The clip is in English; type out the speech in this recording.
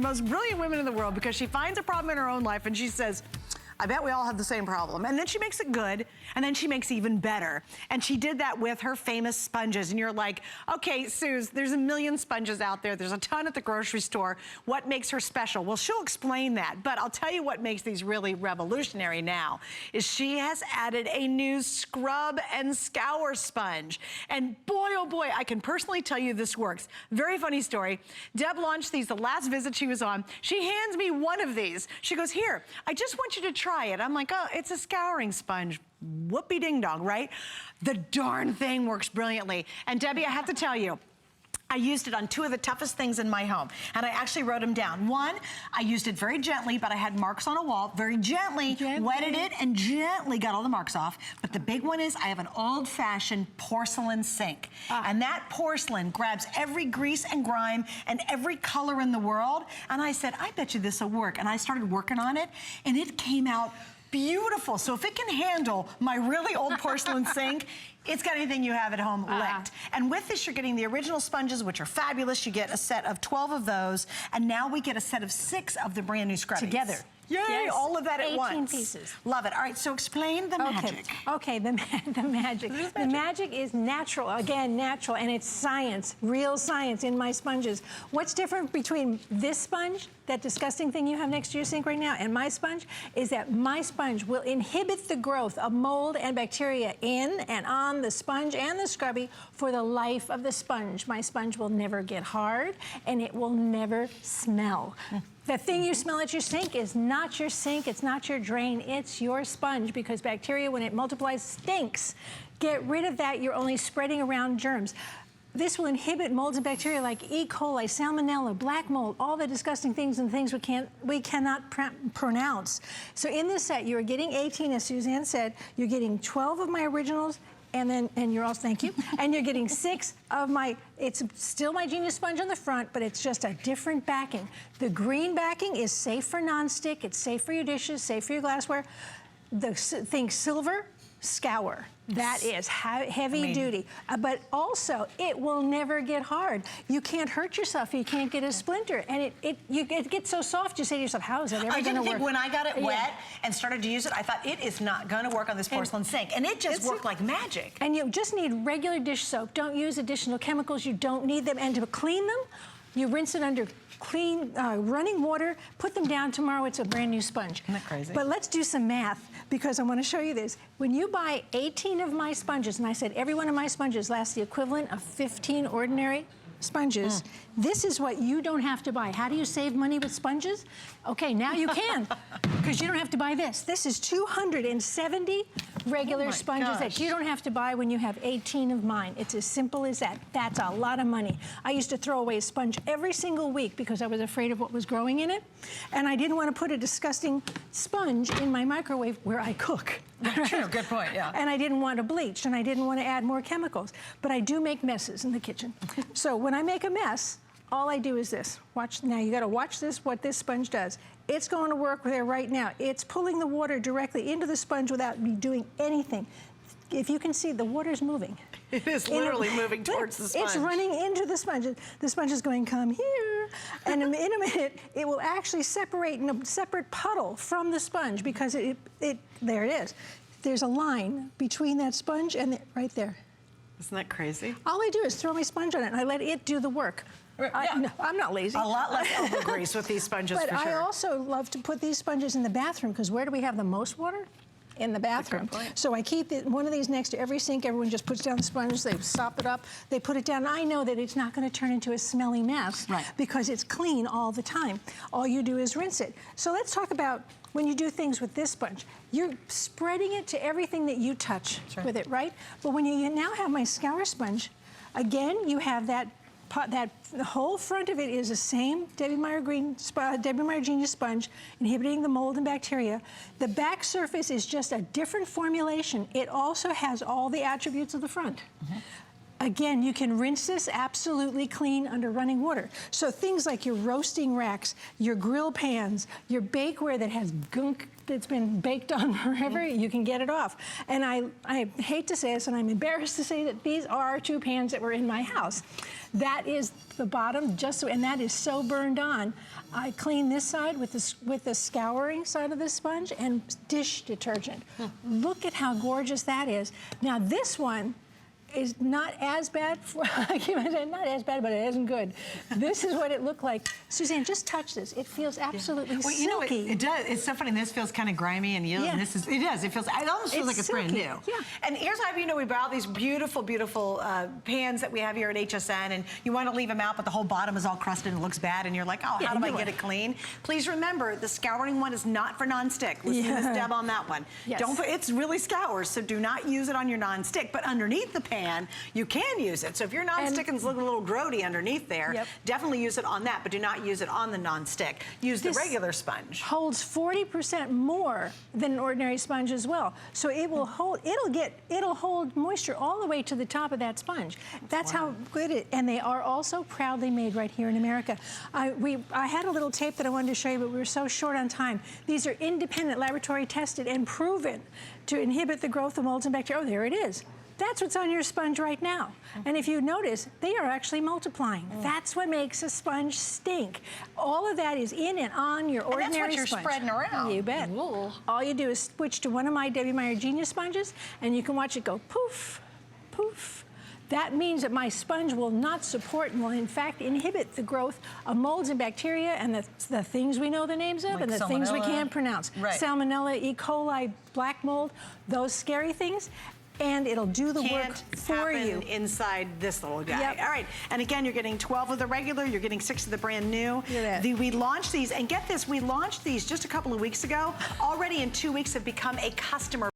Most brilliant women in the world, because she finds a problem in her own life and she says, I bet we all have the same problem. And then she makes it good, and then she makes it even better. And she did that with her famous sponges. And you're like, okay, Suze, there's a million sponges out there. There's a ton at the grocery store. What makes her special? Well, she'll explain that. But I'll tell you what makes these really revolutionary now is she has added a new scrub and scour sponge. And boy, oh boy, I can personally tell you this works. Very funny story. Deb launched these the last visit she was on. She hands me one of these. She goes, here, I just want you to try it. I'm like, oh, it's a scouring sponge. Whoopie ding dong, right? The darn thing works brilliantly. And Debbie, I have to tell you, I used it on two of the toughest things in my home, and I actually wrote them down. One, I used it very gently, but I had marks on a wall, very gently, wetted it, and gently got all the marks off. But the big one is I have an old-fashioned porcelain sink, and that porcelain grabs every grease and grime and every color in the world, and I said, I bet you this will work, and I started working on it, and it came out beautiful. So if it can handle my really old porcelain sink, it's got anything you have at home licked. And with this, you're getting the original sponges, which are fabulous. You get a set of 12 of those, and now we get a set of 6 of the brand new scrubbies. Together. Yay, yes. All of that at once. 18 pieces. Love it. All right, so explain the magic. Okay, the magic. The magic is natural, again, natural, and it's science, real science in my sponges. What's different between this sponge, that disgusting thing you have next to your sink right now, and my sponge, is that my sponge will inhibit the growth of mold and bacteria in and on the sponge and the scrubby for the life of the sponge. My sponge will never get hard, and it will never smell. The thing you smell at your sink is not your sink, it's not your drain, it's your sponge, because bacteria, when it multiplies, stinks. Get rid of that, you're only spreading around germs. This will inhibit molds and bacteria like E. coli, salmonella, black mold, all the disgusting things and things we cannot pronounce. So in this set, you're getting 18, as Suzanne said, you're getting 12 of my originals, and you're also, thank you, and you're getting 6 of my, it's still my Genius Sponge on the front, but it's just a different backing. The green backing is safe for nonstick, it's safe for your dishes, safe for your glassware. Think silver, scour. That is heavy duty, but also it will never get hard. You can't hurt yourself, you can't get a splinter, and it gets so soft, you say to yourself, how is it ever gonna work? I didn't think when I got it wet and started to use it, I thought it is not gonna work on this porcelain sink, and it just worked like magic. And you just need regular dish soap. Don't use additional chemicals, you don't need them, and to clean them, you rinse it under clean, running water, put them down. Tomorrow it's a brand new sponge. Isn't that crazy? But let's do some math, because I want to show you this. When you buy 18 of my sponges, and I said every one of my sponges lasts the equivalent of 15 ordinary sponges, this is what you don't have to buy. How do you save money with sponges? Okay, now you can, because you don't have to buy this. This is 270 regular sponges that you don't have to buy when you have 18 of mine. It's as simple as that. That's a lot of money. I used to throw away a sponge every single week because I was afraid of what was growing in it, and I didn't want to put a disgusting sponge in my microwave where I cook. True, good point, yeah. And I didn't want to bleach, and I didn't want to add more chemicals. But I do make messes in the kitchen. So when I make a mess, all I do is this. Watch, now you gotta watch this, what this sponge does. It's going to work there right now. It's pulling the water directly into the sponge without me doing anything. If you can see, the water's moving. It is literally moving towards the sponge. It's running into the sponge. The sponge is going, come here. And in a minute, it will actually separate in a separate puddle from the sponge, because there it is. There's a line between that sponge and right there. Isn't that crazy? All I do is throw my sponge on it, and I let it do the work. No, I'm not lazy. A lot less elbow grease with these sponges, for sure. But I also love to put these sponges in the bathroom, because where do we have the most water? In the bathroom. So I keep one of these next to every sink. Everyone just puts down the sponge, they sop it up, they put it down. I know that it's not going to turn into a smelly mess, because it's clean all the time. All you do is rinse it. So let's talk about when you do things with this sponge. You're spreading it to everything that you touch with it, right? But when you now have my scour sponge, again, you have that the whole front of it is the same Debbie Meyer Genius Sponge, inhibiting the mold and bacteria. The back surface is just a different formulation. It also has all the attributes of the front. Again, you can rinse this absolutely clean under running water. So things like your roasting racks, your grill pans, your bakeware that has gunk that's been baked on forever, you can get it off. And I hate to say this, and I'm embarrassed to say that these are 2 pans that were in my house. That is the bottom, just so, and that is so burned on. I clean this side with the scouring side of the sponge and dish detergent. Look at how gorgeous that is. Now this one is not as bad, not as bad, but it isn't good. This is what it looked like. Suzanne, just touch this. It feels absolutely well, silky. you know, it does. It's so funny. This feels kind of grimy and yellow, and this is, it does. It almost feels like it's brand new. Yeah. And here's how you know we bought these beautiful, beautiful pans that we have here at HSN, and you want to leave them out, but the whole bottom is all crusted and it looks bad, and you're like, oh, how do I get it clean? Please remember, the scouring one is not for non-stick. Listen to Miss Deb on that one. Don't put, it's really scours, so do not use it on your non-stick, but underneath the pan, you can use it. So if your non-stick is looking a little grody underneath there, definitely use it on that, but do not use it on the non-stick. Use the regular sponge. Holds 40% more than an ordinary sponge as well. So it will hold, it'll hold moisture all the way to the top of that sponge. That's how good it, and they are also proudly made right here in America. I had a little tape that I wanted to show you, but we were so short on time. These are independent, laboratory tested and proven to inhibit the growth of molds and bacteria. Oh, there it is. That's what's on your sponge right now. And if you notice, they are actually multiplying. That's what makes a sponge stink. All of that is in and on your ordinary sponge. And that's what you're spreading around. You bet. Ooh. All you do is switch to one of my Meyer GeniusSponges, and you can watch it go poof, poof. That means that my sponge will not support and will in fact inhibit the growth of molds and bacteria and the things we know the names of, like, and the things we can't pronounce. Salmonella, E. coli, black mold, those scary things. And it'll do the work for you. Inside this little guy. All right, and again, you're getting 12 of the regular, you're getting 6 of the brand new. We launched these, and get this, we launched these just a couple of weeks ago. Already in 2 weeks have become a customer